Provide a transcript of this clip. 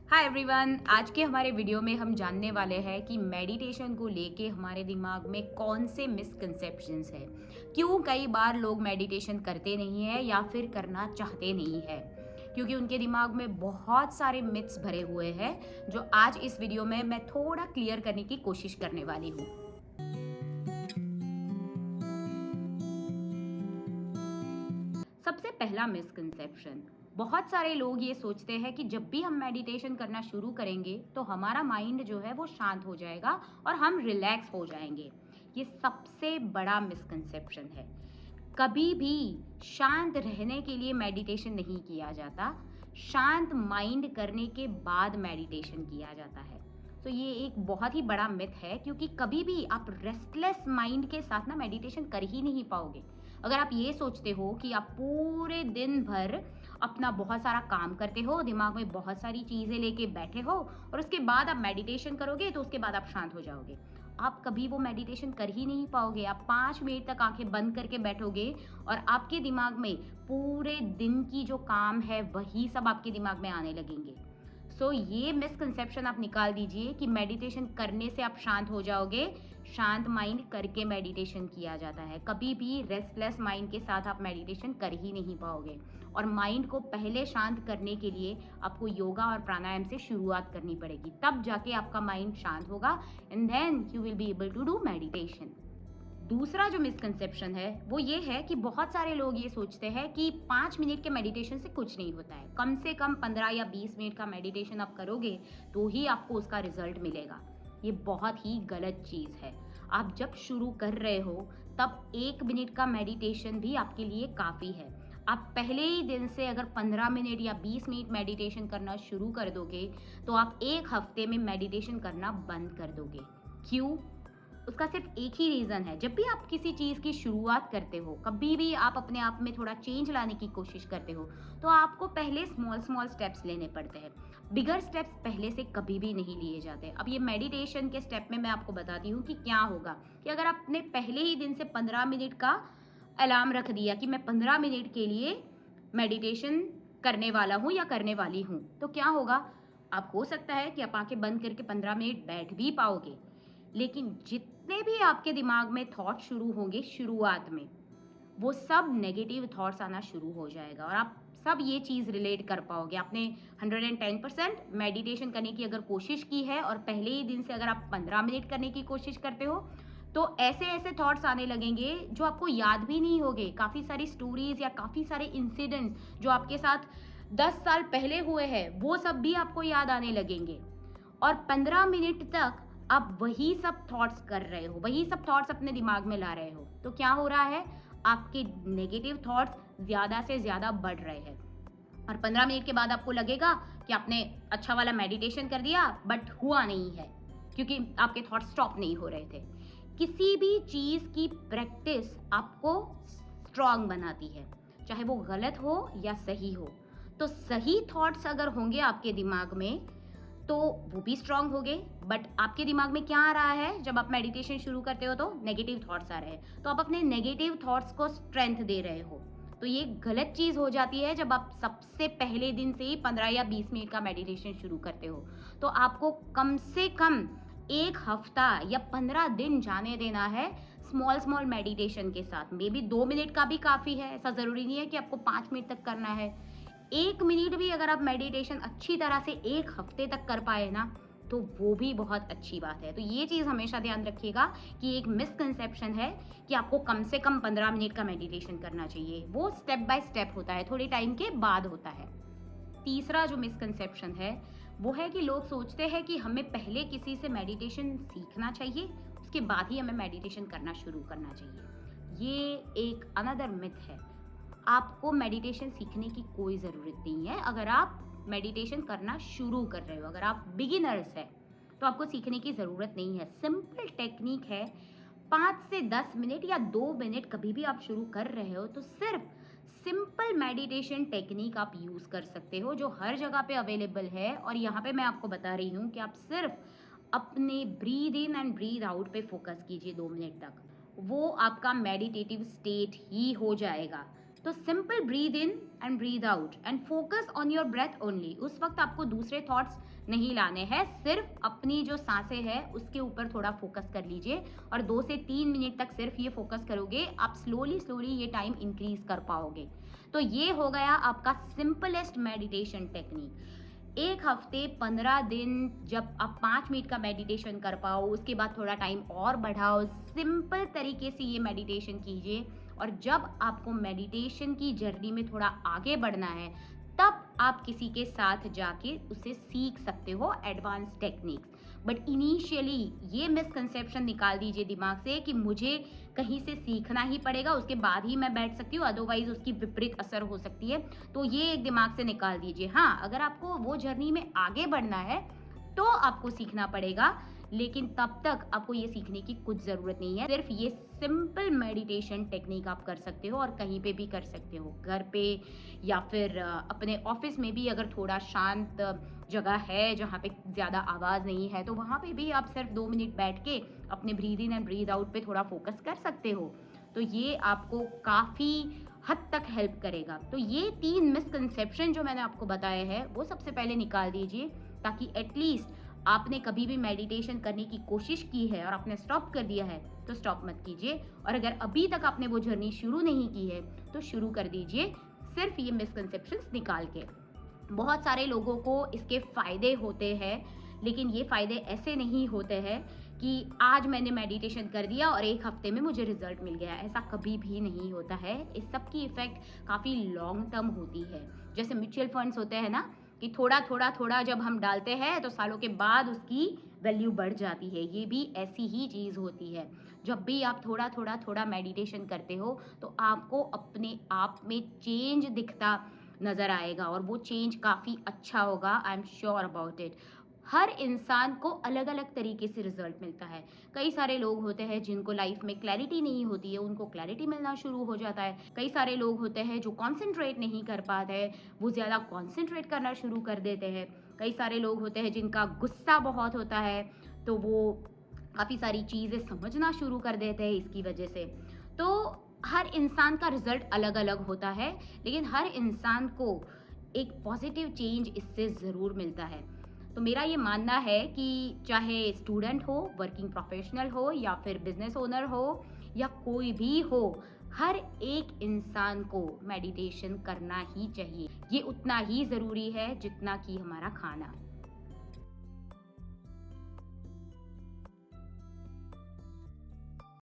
Hi everyone, आज के हमारे वीडियो में हम जानने वाले हैं कि मेडिटेशन को लेके हमारे दिमाग में कौन से मिसकंसेप्शंस हैं। क्यों कई बार लोग मेडिटेशन करते नहीं हैं या फिर करना चाहते नहीं हैं, क्योंकि उनके दिमाग में बहुत सारे मिथ्स भरे हुए हैं जो आज इस वीडियो में मैं थोड़ा क्लियर करने की कोशिश करने वाली हूँ। सबसे पहला मिसकंसेप्शन, बहुत सारे लोग ये सोचते हैं कि जब भी हम मेडिटेशन करना शुरू करेंगे तो हमारा माइंड जो है वो शांत हो जाएगा और हम रिलैक्स हो जाएंगे। ये सबसे बड़ा मिसकंसेप्शन है। कभी भी शांत रहने के लिए मेडिटेशन नहीं किया जाता, शांत माइंड करने के बाद मेडिटेशन किया जाता है। तो ये एक बहुत ही बड़ा मिथ है, क्योंकि कभी भी आप रेस्टलेस माइंड के साथ ना मेडिटेशन कर ही नहीं पाओगे। अगर आप ये सोचते हो कि आप पूरे दिन भर अपना बहुत सारा काम करते हो, दिमाग में बहुत सारी चीज़ें लेके बैठे हो और उसके बाद आप मेडिटेशन करोगे तो उसके बाद आप शांत हो जाओगे, आप कभी वो मेडिटेशन कर ही नहीं पाओगे। आप 5 मिनट तक आंखें बंद करके बैठोगे और आपके दिमाग में पूरे दिन की जो काम है वही सब आपके दिमाग में आने लगेंगे। ये मिसकंसेप्शन आप निकाल दीजिए कि मेडिटेशन करने से आप शांत हो जाओगे। शांत माइंड करके मेडिटेशन किया जाता है। कभी भी रेस्टलेस माइंड के साथ आप मेडिटेशन कर ही नहीं पाओगे। और माइंड को पहले शांत करने के लिए आपको योगा और प्राणायाम से शुरुआत करनी पड़ेगी, तब जाके आपका माइंड शांत होगा and then you will be able to do meditation. दूसरा जो मिसकंसेप्शन है वो ये है कि बहुत सारे लोग ये सोचते हैं कि 5 मिनट के मेडिटेशन से कुछ नहीं होता है। कम से कम 15 या 20 मिनट का मेडिटेशन आप करोगे तो ही आपको उसका रिजल्ट मिलेगा। ये बहुत ही गलत चीज़ है। आप जब शुरू कर रहे हो तब 1 मिनट का मेडिटेशन भी आपके लिए काफ़ी है। आप पहले ही दिन से अगर 15 मिनट या 20 मिनट मेडिटेशन करना शुरू कर दोगे तो आप 1 हफ्ते में मेडिटेशन करना बंद कर दोगे। क्यों? उसका सिर्फ एक ही रीज़न है। जब भी आप किसी चीज़ की शुरुआत करते हो, कभी भी आप अपने आप में थोड़ा चेंज लाने की कोशिश करते हो, तो आपको पहले स्मॉल स्मॉल स्टेप्स लेने पड़ते हैं। बिगर स्टेप्स पहले से कभी भी नहीं लिए जाते। अब ये मेडिटेशन के स्टेप में मैं आपको बताती हूँ कि क्या होगा। कि अगर आपने पहले ही दिन से 15 मिनट का अलार्म रख दिया कि मैं 15 मिनट के लिए मेडिटेशन करने वाला हूँ या करने वाली हूँ, तो क्या होगा? आप हो सकता है कि आप आंखें बंद करके 15 मिनट बैठ भी पाओगे, लेकिन जितने भी आपके दिमाग में थॉट शुरू होंगे शुरुआत में, वो सब नेगेटिव थॉट्स आना शुरू हो जाएगा और आप सब ये चीज़ रिलेट कर पाओगे। आपने 110% मेडिटेशन करने की अगर कोशिश की है और पहले ही दिन से अगर आप 15 मिनट करने की कोशिश करते हो, तो ऐसे ऐसे थॉट्स आने लगेंगे जो आपको याद भी नहीं होंगे। काफ़ी सारी स्टोरीज या काफ़ी सारे इंसिडेंट्स जो आपके साथ 10 साल पहले हुए हैं वो सब भी आपको याद आने लगेंगे। और 15 मिनट तक आप वही सब थॉट्स कर रहे हो, वही सब थॉट्स अपने दिमाग में ला रहे हो, तो क्या हो रहा है? आपके नेगेटिव थॉट्स ज़्यादा से ज़्यादा बढ़ रहे हैं। और 15 मिनट के बाद आपको लगेगा कि आपने अच्छा वाला मेडिटेशन कर दिया, बट हुआ नहीं है, क्योंकि आपके थॉट्स स्टॉप नहीं हो रहे थे। किसी भी चीज़ की प्रैक्टिस आपको स्ट्रांग बनाती है, चाहे वो गलत हो या सही हो। तो सही थॉट्स अगर होंगे आपके दिमाग में तो वो भी स्ट्रांग हो गए। बट आपके दिमाग में क्या आ रहा है? जब आप मेडिटेशन शुरू करते हो तो नेगेटिव थॉट्स आ रहे हैं, तो आप अपने नेगेटिव थॉट्स को स्ट्रेंथ दे रहे हो। तो ये गलत चीज़ हो जाती है जब आप सबसे पहले दिन से ही 15 या 20 मिनट का मेडिटेशन शुरू करते हो। तो आपको कम से कम 1 हफ्ता या 15 दिन जाने देना है स्मॉल स्मॉल मेडिटेशन के साथ। मे बी 2 मिनट का भी काफ़ी है, ऐसा ज़रूरी नहीं है कि आपको 5 मिनट तक करना है। 1 मिनट भी अगर आप मेडिटेशन अच्छी तरह से 1 हफ्ते तक कर पाए ना, तो वो भी बहुत अच्छी बात है। तो ये चीज़ हमेशा ध्यान रखिएगा कि एक मिसकंसेप्शन है कि आपको कम से कम 15 मिनट का मेडिटेशन करना चाहिए। वो स्टेप बाय स्टेप होता है, थोड़े टाइम के बाद होता है। तीसरा जो मिसकंसेप्शन है वो है कि लोग सोचते हैं कि हमें पहले किसी से मेडिटेशन सीखना चाहिए, उसके बाद ही हमें मेडिटेशन करना शुरू करना चाहिए। ये एक अनदर मिथ है। आपको मेडिटेशन सीखने की कोई ज़रूरत नहीं है। अगर आप मेडिटेशन करना शुरू कर रहे हो, अगर आप बिगिनर्स हैं, तो आपको सीखने की ज़रूरत नहीं है। सिंपल टेक्निक है। 5 से 10 मिनट या 2 मिनट कभी भी आप शुरू कर रहे हो तो सिर्फ सिंपल मेडिटेशन टेक्निक आप यूज़ कर सकते हो, जो हर जगह पे अवेलेबल है। और यहाँ पे मैं आपको बता रही हूँ कि आप सिर्फ अपने breathe in and breathe out पे फोकस कीजिए 2 मिनट तक। वो आपका मेडिटेटिव स्टेट ही हो जाएगा। तो simple breathe in and breathe out and focus on your breath only. उस वक्त आपको दूसरे थॉट्स नहीं लाने हैं, सिर्फ अपनी जो सांसें हैं उसके ऊपर थोड़ा फोकस कर लीजिए और 2 से 3 मिनट तक सिर्फ ये फोकस करोगे, आप स्लोली स्लोली ये टाइम इंक्रीज कर पाओगे। तो ये हो गया आपका सिंपलेस्ट मेडिटेशन टेक्निक। 1 हफ्ते 15 दिन जब आप 5 मिनट का मेडिटेशन कर पाओ, उसके बाद थोड़ा टाइम और बढ़ाओ, सिंपल तरीके से ये मेडिटेशन कीजिए। और जब आपको मेडिटेशन की जर्नी में थोड़ा आगे बढ़ना है, तब आप किसी के साथ जाके उसे सीख सकते हो एडवांस टेक्निक्स। बट इनिशियली ये मिसकंसेप्शन निकाल दीजिए दिमाग से कि मुझे कहीं से सीखना ही पड़ेगा, उसके बाद ही मैं बैठ सकती हूँ, अदरवाइज उसकी विपरीत असर हो सकती है। तो ये एक दिमाग से निकाल दीजिए। हाँ, अगर आपको वो जर्नी में आगे बढ़ना है तो आपको सीखना पड़ेगा, लेकिन तब तक आपको ये सीखने की कुछ ज़रूरत नहीं है। सिर्फ ये सिंपल मेडिटेशन टेक्निक आप कर सकते हो और कहीं पे भी कर सकते हो, घर पे या फिर अपने ऑफिस में भी। अगर थोड़ा शांत जगह है जहाँ पे ज़्यादा आवाज़ नहीं है, तो वहाँ पे भी आप सिर्फ 2 मिनट बैठ के अपने breathe in and breathe out पे थोड़ा फोकस कर सकते हो। तो ये आपको काफ़ी हद तक हेल्प करेगा। तो ये 3 मिसकंसेप्शन जो मैंने आपको बताए हैं वो सबसे पहले निकाल दीजिए, ताकि एटलीस्ट आपने कभी भी मेडिटेशन करने की कोशिश की है और आपने स्टॉप कर दिया है तो स्टॉप मत कीजिए, और अगर अभी तक आपने वो जर्नी शुरू नहीं की है तो शुरू कर दीजिए, सिर्फ ये मिसकंसेप्शंस निकाल के। बहुत सारे लोगों को इसके फ़ायदे होते हैं, लेकिन ये फ़ायदे ऐसे नहीं होते हैं कि आज मैंने मेडिटेशन कर दिया और 1 हफ्ते में मुझे रिजल्ट मिल गया। ऐसा कभी भी नहीं होता है। इस सब की इफ़ेक्ट काफ़ी लॉन्ग टर्म होती है। जैसे म्यूचुअल फंड्स होते हैं ना, कि थोड़ा थोड़ा थोड़ा जब हम डालते हैं तो सालों के बाद उसकी वैल्यू बढ़ जाती है। ये भी ऐसी ही चीज़ होती है। जब भी आप थोड़ा थोड़ा थोड़ा मेडिटेशन करते हो तो आपको अपने आप में चेंज दिखता नज़र आएगा, और वो चेंज काफ़ी अच्छा होगा। I am sure about it. हर इंसान को अलग अलग तरीके से रिजल्ट मिलता है। कई सारे लोग होते हैं जिनको लाइफ में क्लैरिटी नहीं होती है, उनको क्लैरिटी मिलना शुरू हो जाता है। कई सारे लोग होते हैं जो कॉन्सेंट्रेट नहीं कर पाते हैं, वो ज़्यादा कॉन्सेंट्रेट करना शुरू कर देते हैं। कई सारे लोग होते हैं जिनका गुस्सा बहुत होता है, तो वो काफ़ी सारी चीज़ें समझना शुरू कर देते हैं इसकी वजह से। तो हर इंसान का रिजल्ट अलग अलग होता है, लेकिन हर इंसान को एक पॉजिटिव चेंज इससे ज़रूर मिलता है। तो मेरा ये मानना है कि चाहे स्टूडेंट हो, वर्किंग प्रोफेशनल हो, या फिर बिजनेस ओनर हो, या कोई भी हो, हर एक इंसान को मेडिटेशन करना ही चाहिए। ये उतना ही ज़रूरी है जितना कि हमारा खाना।